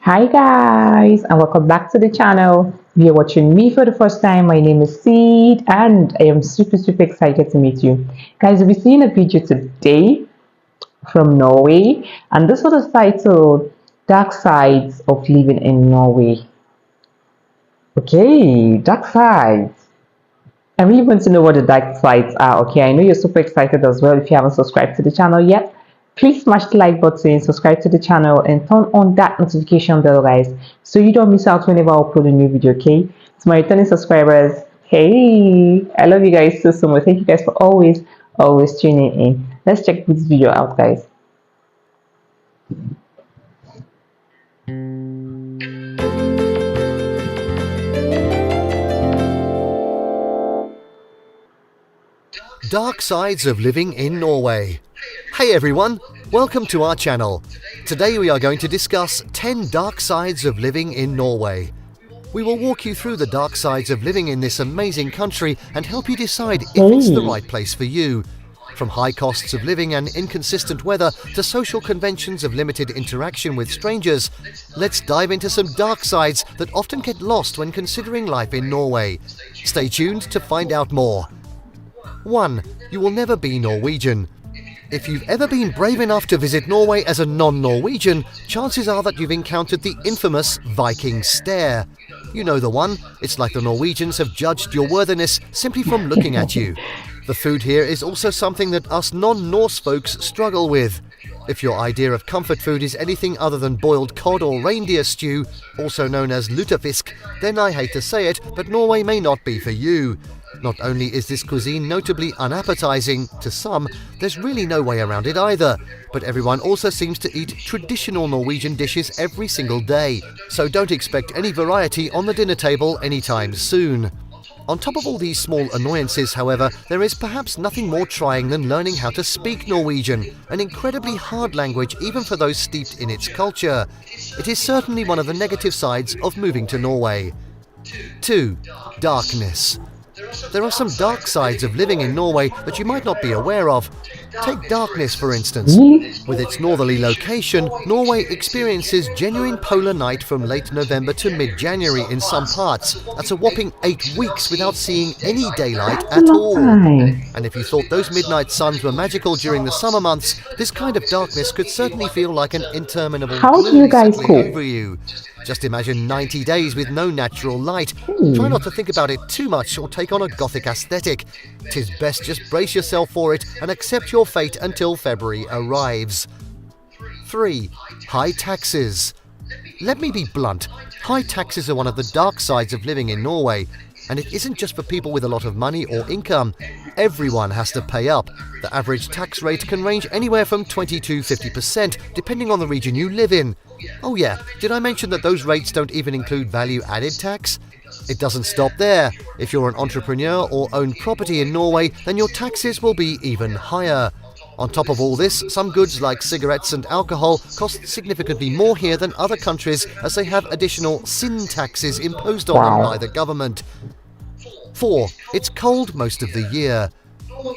Hi guys, and welcome back to the channel. If you're watching me for the first time, my name is Seed and I am super excited to meet you. Guys, we'll be seeing a video today from Norway, and this one is titled Dark Sides of Living in Norway. Okay, dark sides. I really want to know what the dark sides are. Okay, I know you're super excited as well. If you haven't subscribed to the channel yet, please smash the like button, subscribe to the channel, and turn on that notification bell, guys, so you don't miss out whenever I upload a new video. Okay, to my returning subscribers, hey, I love you guys so much. Thank you guys for always tuning in. Let's check this video out, guys. Dark Sides of Living in Norway. Hey everyone, welcome to our channel. Today we are going to discuss 10 dark sides of living in Norway. We will walk you through the dark sides of living in this amazing country and help you decide if it's the right place for you. From high costs of living and inconsistent weather to social conventions of limited interaction with strangers, let's dive into some dark sides that often get lost when considering life in Norway. Stay tuned to find out more. 1. You will never be Norwegian. If you've ever been brave enough to visit Norway as a non-Norwegian, chances are that you've encountered the infamous Viking stare. You know the one. It's like the Norwegians have judged your worthiness simply from looking at you. The food here is also something that us non-Norse folks struggle with. If your idea of comfort food is anything other than boiled cod or reindeer stew, also known as lutefisk, then I hate to say it, but Norway may not be for you. Not only is this cuisine notably unappetizing to some, there's really no way around it either. But everyone also seems to eat traditional Norwegian dishes every single day, so don't expect any variety on the dinner table anytime soon. On top of all these small annoyances, however, there is perhaps nothing more trying than learning how to speak Norwegian, an incredibly hard language even for those steeped in its culture. It is certainly one of the negative sides of moving to Norway. 2. Darkness. There are some dark sides of living in Norway that you might not be aware of. Take darkness, for instance. With its northerly location, Norway experiences genuine polar night from late November to mid-January in some parts. That's a whopping 8 weeks without seeing any daylight at all. And if you thought those midnight suns were magical during the summer months, this kind of darkness could certainly feel like an interminable gloom settling over you. Just imagine 90 days with no natural light. Try not to think about it too much or take on a gothic aesthetic. 'Tis best just brace yourself for it and accept your fate until February arrives. 3. High taxes. Let me be blunt. High taxes are one of the dark sides of living in Norway. And it isn't just for people with a lot of money or income. Everyone has to pay up. The average tax rate can range anywhere from 20 to 50%, depending on the region you live in. Oh yeah, did I mention that those rates don't even include value-added tax? It doesn't stop there. If you're an entrepreneur or own property in Norway, then your taxes will be even higher. On top of all this, some goods like cigarettes and alcohol cost significantly more here than other countries as they have additional sin taxes imposed on them by the government. 4. It's cold most of the year.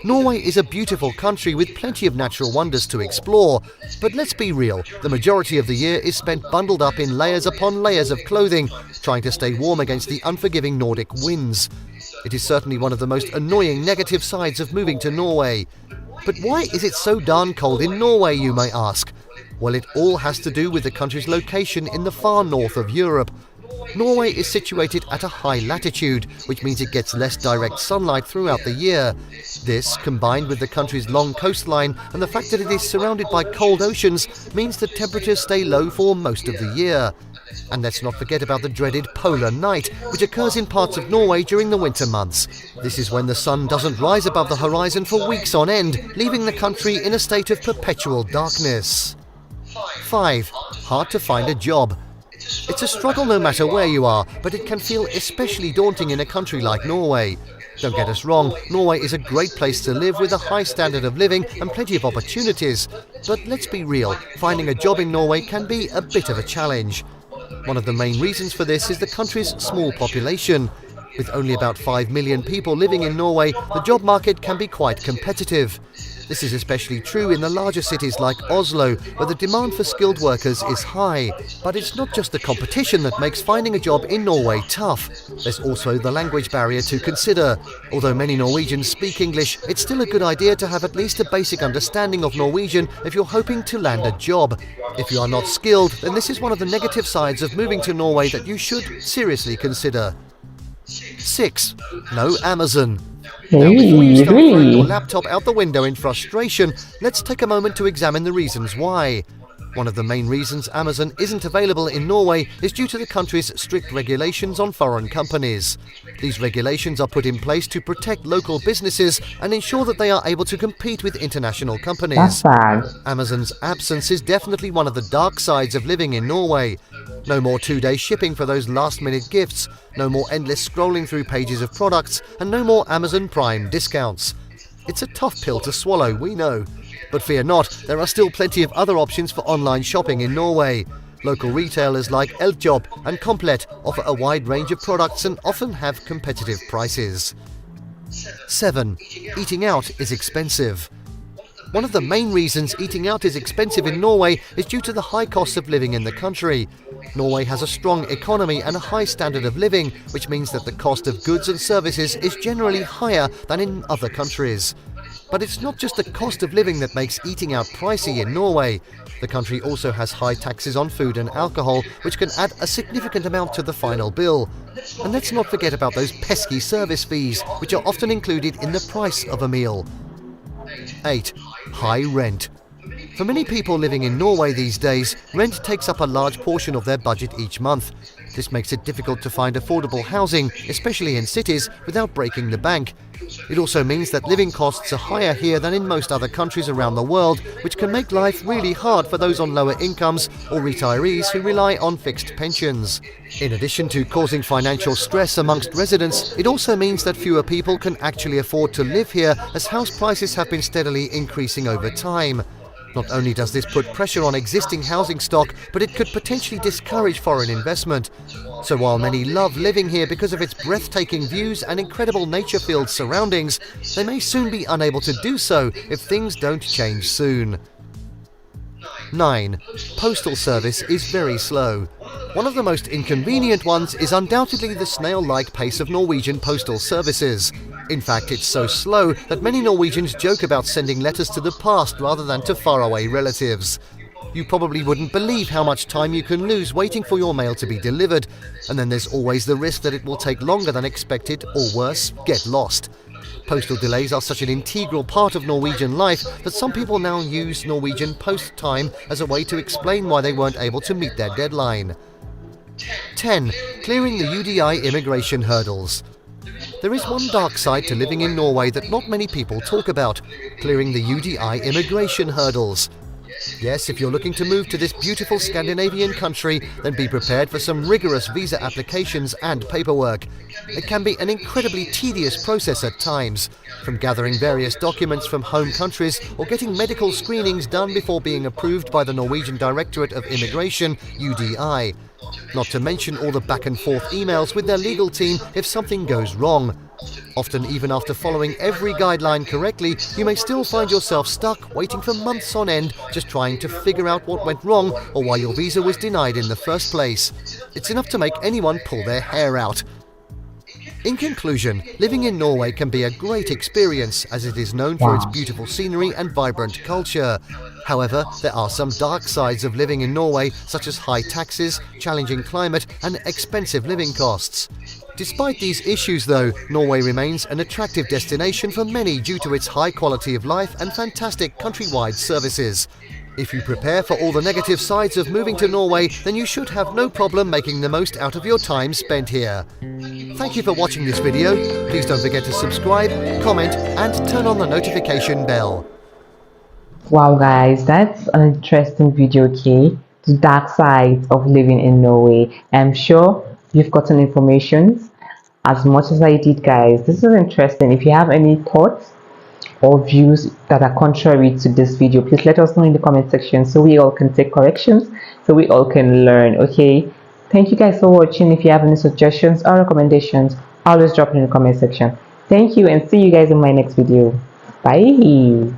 Norway is a beautiful country with plenty of natural wonders to explore, but let's be real, the majority of the year is spent bundled up in layers upon layers of clothing, trying to stay warm against the unforgiving Nordic winds. It is certainly one of the most annoying negative sides of moving to Norway. But why is it so darn cold in Norway, you may ask? Well, it all has to do with the country's location in the far north of Europe. Norway is situated at a high latitude, which means it gets less direct sunlight throughout the year. This, combined with the country's long coastline and the fact that it is surrounded by cold oceans, means that temperatures stay low for most of the year. And let's not forget about the dreaded polar night, which occurs in parts of Norway during the winter months. This is when the sun doesn't rise above the horizon for weeks on end, leaving the country in a state of perpetual darkness. 5. Hard to find a job. It's a struggle no matter where you are, but it can feel especially daunting in a country like Norway. Don't get us wrong, Norway is a great place to live with a high standard of living and plenty of opportunities. But let's be real, finding a job in Norway can be a bit of a challenge. One of the main reasons for this is the country's small population. With only about 5 million people living in Norway, the job market can be quite competitive. This is especially true in the larger cities like Oslo, where the demand for skilled workers is high. But it's not just the competition that makes finding a job in Norway tough. There's also the language barrier to consider. Although many Norwegians speak English, it's still a good idea to have at least a basic understanding of Norwegian if you're hoping to land a job. If you are not skilled, then this is one of the negative sides of moving to Norway that you should seriously consider. 6. No Amazon. Now, before you start throwing your laptop out the window in frustration, let's take a moment to examine the reasons why. One of the main reasons Amazon isn't available in Norway is due to the country's strict regulations on foreign companies. These regulations are put in place to protect local businesses and ensure that they are able to compete with international companies. That's sad. Amazon's absence is definitely one of the dark sides of living in Norway. No more 2-day shipping for those last-minute gifts, no more endless scrolling through pages of products, and no more Amazon Prime discounts. It's a tough pill to swallow, we know. But fear not, there are still plenty of other options for online shopping in Norway. Local retailers like Elkjøp and Komplett offer a wide range of products and often have competitive prices. 7. Eating out is expensive. One of the main reasons eating out is expensive in Norway is due to the high cost of living in the country. Norway has a strong economy and a high standard of living, which means that the cost of goods and services is generally higher than in other countries. But it's not just the cost of living that makes eating out pricey in Norway. The country also has high taxes on food and alcohol, which can add a significant amount to the final bill. And let's not forget about those pesky service fees, which are often included in the price of a meal. 8. High rent. For many people living in Norway these days, rent takes up a large portion of their budget each month. This makes it difficult to find affordable housing, especially in cities, without breaking the bank. It also means that living costs are higher here than in most other countries around the world, which can make life really hard for those on lower incomes or retirees who rely on fixed pensions. In addition to causing financial stress amongst residents, it also means that fewer people can actually afford to live here, as house prices have been steadily increasing over time. Not only does this put pressure on existing housing stock, but it could potentially discourage foreign investment. So while many love living here because of its breathtaking views and incredible nature-filled surroundings, they may soon be unable to do so if things don't change soon. 9. Postal service is very slow. One of the most inconvenient ones is undoubtedly the snail-like pace of Norwegian postal services. In fact, it's so slow that many Norwegians joke about sending letters to the past rather than to faraway relatives. You probably wouldn't believe how much time you can lose waiting for your mail to be delivered, and then there's always the risk that it will take longer than expected, or worse, get lost. Postal delays are such an integral part of Norwegian life that some people now use Norwegian post time as a way to explain why they weren't able to meet their deadline. 10. Clearing the UDI immigration hurdles. There is one dark side to living in Norway that not many people talk about: clearing the UDI immigration hurdles. Yes, if you're looking to move to this beautiful Scandinavian country, then be prepared for some rigorous visa applications and paperwork. It can be an incredibly tedious process at times, from gathering various documents from home countries or getting medical screenings done before being approved by the Norwegian Directorate of Immigration, UDI. Not to mention all the back and forth emails with their legal team if something goes wrong. Often, even after following every guideline correctly, you may still find yourself stuck waiting for months on end just trying to figure out what went wrong or why your visa was denied in the first place. It's enough to make anyone pull their hair out. In conclusion, living in Norway can be a great experience as it is known for its beautiful scenery and vibrant culture. However, there are some dark sides of living in Norway, such as high taxes, challenging climate, and expensive living costs. Despite these issues though, Norway remains an attractive destination for many due to its high quality of life and fantastic countrywide services. If you prepare for all the negative sides of moving to Norway, then you should have no problem making the most out of your time spent here. Thank you for watching this video. Please don't forget to subscribe, comment, and turn on the notification bell. Wow guys, that's an interesting video, okay? The dark sides of living in Norway. I'm sure you've gotten information as much as I did, guys. This is interesting. If you have any thoughts or views that are contrary to this video, please let us know in the comment section so we all can take corrections, so we all can learn, okay? Thank you guys for watching. If you have any suggestions or recommendations, always drop it in the comment section. Thank you and see you guys in my next video. Bye.